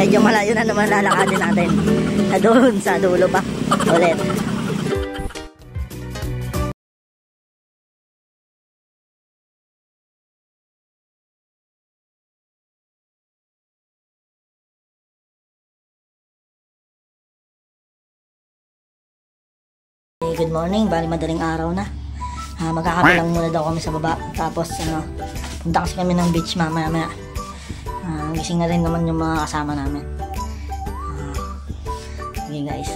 Medyo malayo na naman lalakadin natin. Doon sa dulo pa. Ulit. Good morning, bali madaling araw na. Magkakape lang muna daw kami sa baba. Tapos punta kasi kami ng beach mamaya. Gising na rin naman yung mga kasama namin. Okay guys.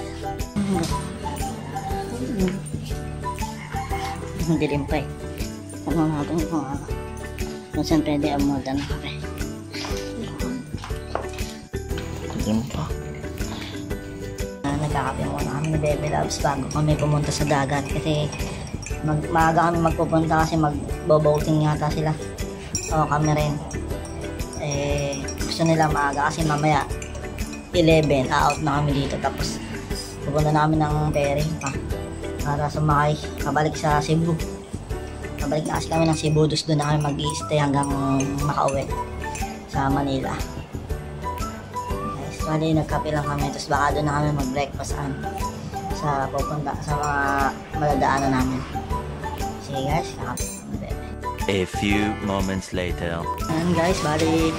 Dilim pa eh. Ano natin kung saan pwede amulda na kape. Dilim pa. Nagkakape muna kami ni Bebe Loves bago kami pumunta sa dagat kasi maaga kami magpupunta kasi magbo-boating yata sila o kami rin. Gusto nila maaga kasi mamaya 11 out na kami dito tapos pupunta namin ng ferry para sumakay pabalik sa Cebu. Pabalik na kasi kami ng Cebu, doon na kami mag-i-stay hanggang makauwi sa Manila. Bali, nagkape lang kami, tapos baka doon na kami mag-breakfastan sa pupunta sa mga maladaanan namin. Sige guys, nakape kami Bebe. A few moments later. Ayan guys, bali,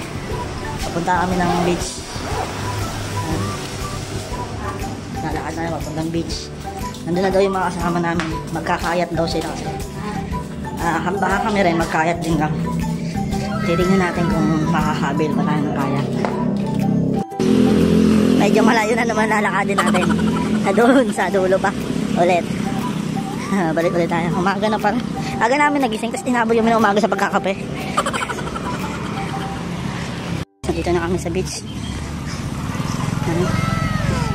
papunta kami ng beach. Lalakad tayo, papuntang beach. Nandun na daw yung mga kasama namin, magkakayat daw sila kasi. Baka kami rin, magkayat din kami. Titignan natin kung makakabil pa tayo ng kayak. Medyo malayo na naman lalakadin natin. Doon sa dulo pa. Ulit. Balik ulit tayo. Umaga na parang. Aga namin nagising. Tapos tinabol yung umaga sa pagkakape. Dito na kami sa beach.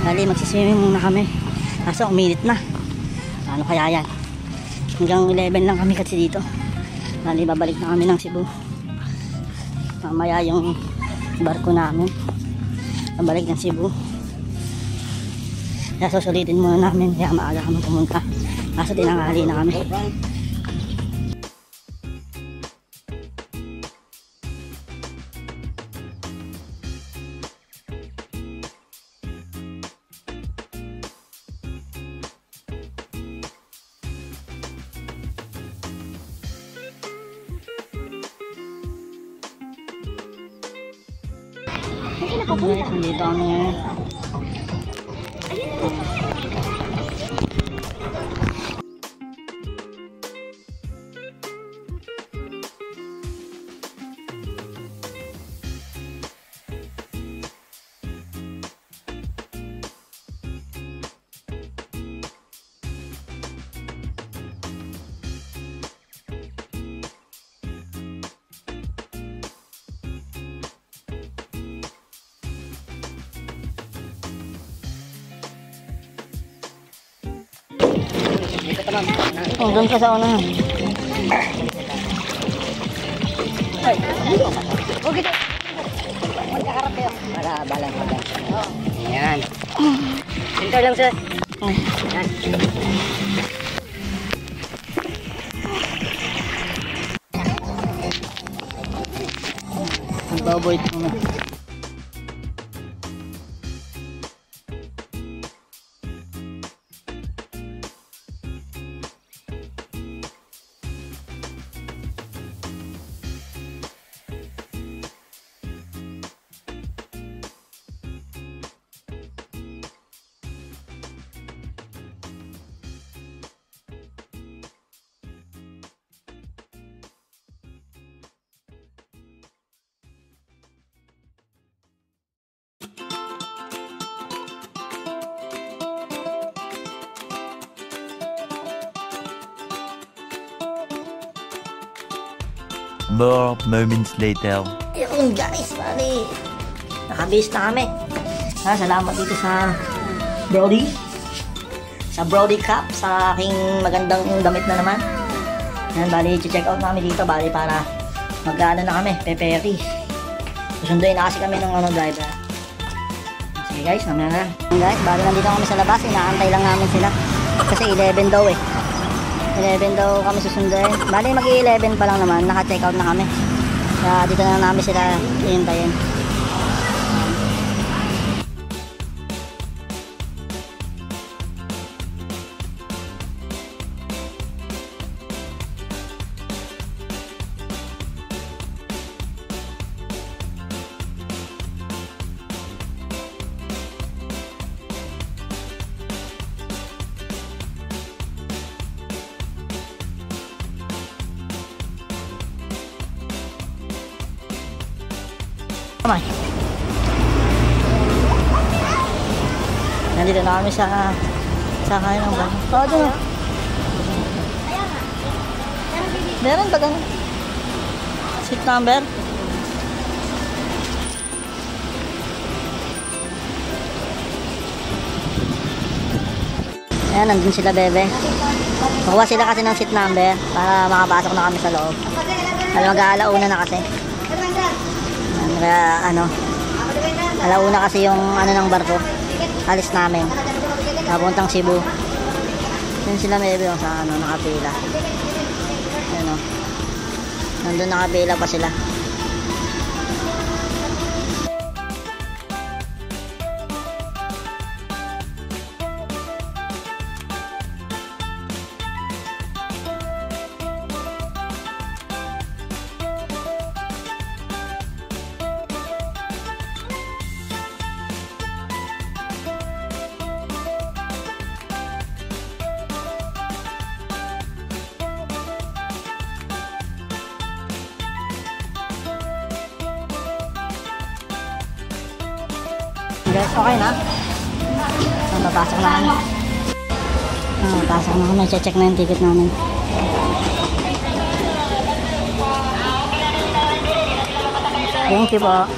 Bali magsiswimming muna kami. Kaso uminit na. Ano kaya yan? Hanggang 11 lang kami kasi dito. Bali babalik na kami ng Cebu. Mamaya yung barko namin balik ng Cebu. Kaya susulitin muna namin kaya maaga kami pumunta. Kaso tinanghali na kami. Guys, nandito kami ngayon. Doon ka sa unahan. Ay, okay. Magkakarap kayo. Para balang magal. Ayan. Hintar lang sir. Ayan. Magbaboy ito na. More moments later. Yun guys, bali nakabase na kami. Salamat dito sa Brody. Sa Brody Cup, sa aking magandang damit na naman. Yan, bali check out namin dito, bali para mag-ano na kami, peperi. Susunduin na kasi kami ng driver. Sige guys, mamaya na lang. Guys, bali nandito kami sa labas, inaantay lang namin sila. Kasi 11 daw eh. 11 daw kami susunduin. Bali mag-11 pa lang naman, naka-check out na kami. Kaya dito na namin sila hihintayin. Kamay. Nandito na kami sa kain ng bago. Oo, doon. Meron ba ganun? Seat number? Ayan, nandun sila, bebe. Kukuha sila kasi ng seat number para makapasok na kami sa loob. Mag-aalauna na kasi. Kaya ano, alauna kasi yung ano ng barko. Alis namin. Papuntang Cebu. Yun sila, bebe, yung sa ano, nakapila. Ayan o. Nandun nakapila pa sila. Guys, okay na? Mapapasok na kami. Mapapasok na kami. Check na yung ticket namin. Thank you po.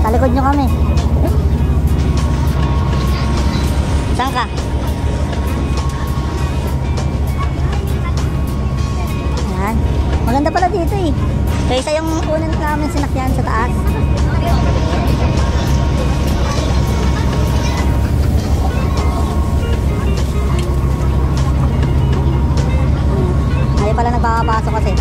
Talikod nyo kami. Saan ka? Yan. Maganda pala dito eh. Kaysa yung unang namin sinakyan sa taas. Ayaw pala nagpapasok kasi.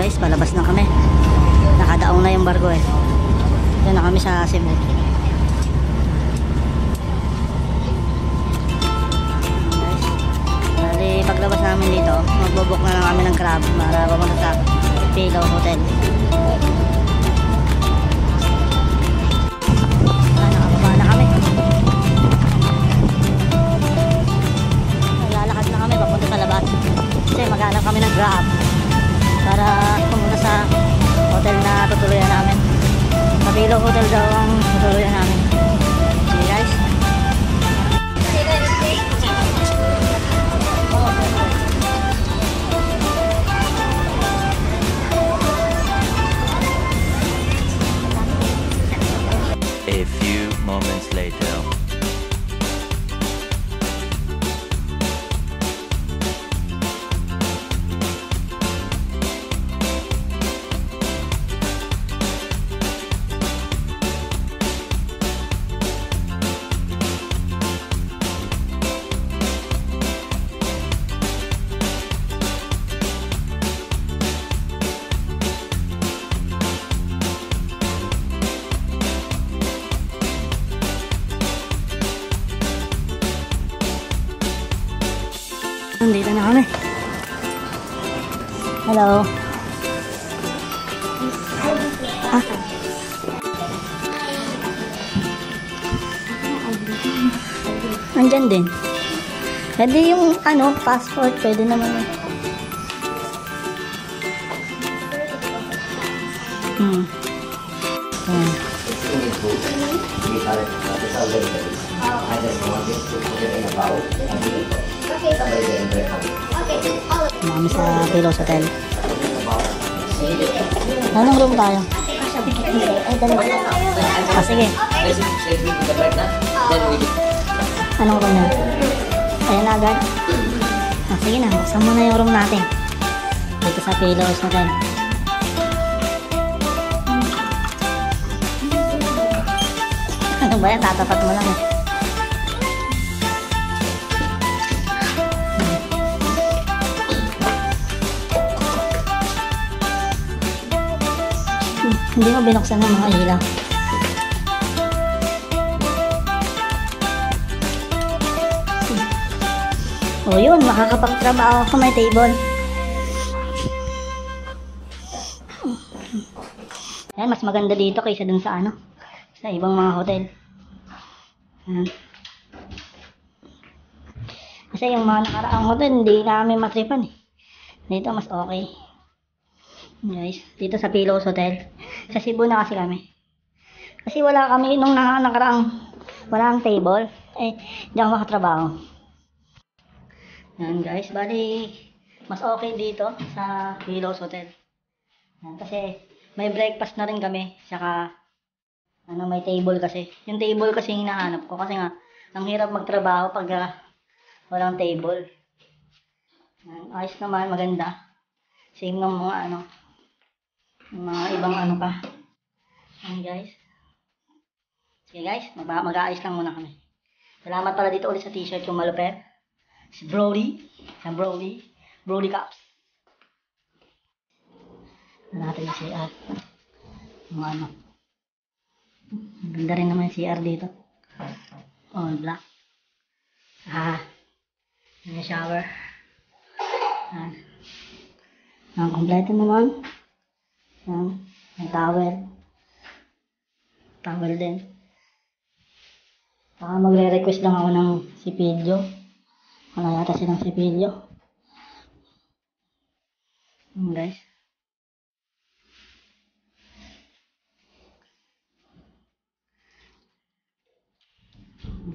Guys, palabas na kami. Nakadaong na yung barko eh. Ito na kami sa Cebu. Guys, bali paglabas namin dito, magbubuk na lang kami ng crab para papunta sa Pillow Hotel. Nakababa na kami. Lalakad na kami papunta sa labas. Kasi maghanap kami ng grab para pumunta sa hotel na tutuluyan namin. Sa Pillow Hotel daw ang tutuluyan namin. See you guys. A few moments later. Nandito na kami. Hello. Ah. Andyan din. Pwede yung passport. Pwede naman. I just want this to put it in a bowl and eat it. Somebody get in Kami sa Pillow Hotel. Anong room tayo? Ay, dalawa. Ah, sige. Anong room na? Ayan na agad. Ah, sige na, buksan mo na yung room natin. Dito sa Pillow Hotel. Ano ba yan? Tatapat mo lang eh. Hindi ko binuksan ng mga ilaw. O yun, makakapagtrabaho ako may table. Ayan, mas maganda dito kaysa dun sa sa ibang mga hotel. Ayan. Kasi yung mga nakaraang hotel, hindi namin matripan eh. Dito mas okay. Guys, dito sa Pillow Hotel. Sa Cebu na kasi kami. Kasi wala kami nung nakaraang walang table. Hindi ako makatrabaho. Yan guys, bali mas okay dito sa Pillow Hotel. Yan, kasi may breakfast na rin kami. Saka may table kasi. Yung table kasi yung hinahanap ko. Kasi nga, ang hirap magtrabaho pag walang table. Yan, ayos naman, maganda. Same ng mga mga ibang pa. Ayan guys. Sige guys, mag-aayos lang muna kami. Salamat pala dito ulit sa t-shirt yung malupet. Si Brody. Sa Brody Cups. Natin yung CR. Yung Ganda rin naman yung CR dito. All black. Yung shower. Ang kompleto naman. May towel. Towel din. Baka magre-request lang ako ng sipilyo. Wala yata silang sipilyo. Guys.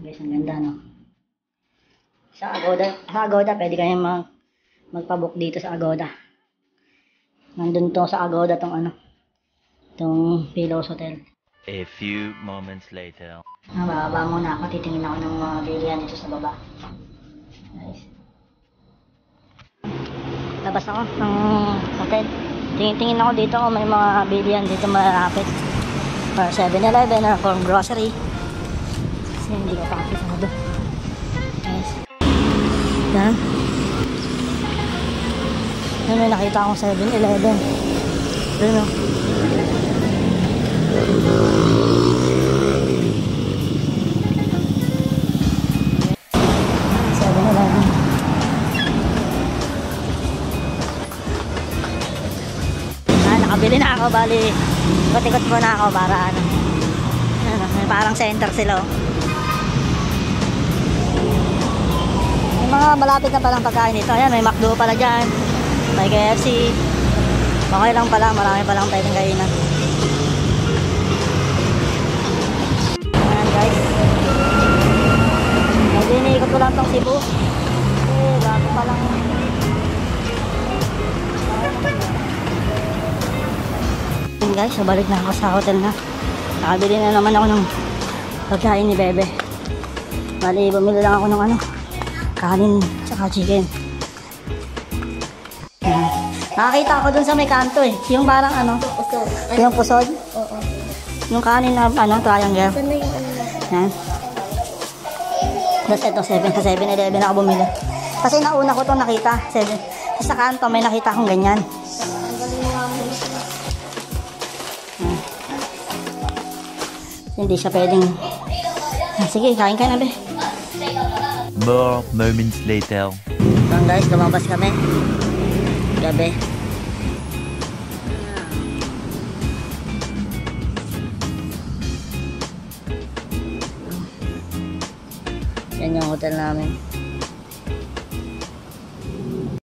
Guys, ang ganda Sa Agoda pwede kayo magpabook dito sa Agoda. Nandun to sa Agoda tong Pillow Hotel. A few moments later. Bababa muna ako, titingin ako ng mga bilihan dito sa baba. Guys. Labas ako ng hotel. Tingin ako dito kung may mga bilihan dito malapit. For 7-Eleven or for grocery. Kasi hindi ko pa kapitado. Guys. Yan. Yan, may nakita akong 7-Eleven. Ito no. Sabi na lang. Nakabili na ako, bali. Ikot-ikot muna ako para ano. Parang center sila. Oh. May mga malapit na palang pagkain dito. Ayan, may McDo pala dyan. May KFC. Okay lang pala, marami palang pwedeng kainan. Ayan guys. Iniikot ko lang tong Cebu. Bago pa lang. Ayan guys, so balik na ako sa hotel na. Nakabili na naman ako ng pagkain ni Bebe. Bali, bumili lang ako ng ano, kanin tsaka chicken. Nakakita ako dun sa may kanto eh. Yung parang ano, yung pusod. Oo. Yung kanin na ano, triangle. Saan na yung ano na? Yan. Tapos ito, 7-11 ako bumili. Kasi nauna ko itong nakita. 7. Tapos sa kanto may nakita akong ganyan. Ang galing mo nga mo. Hindi siya pwedeng... sige, kain ka na be. More moments later. So guys, lumabas kami. Gabi. Yan yung hotel namin.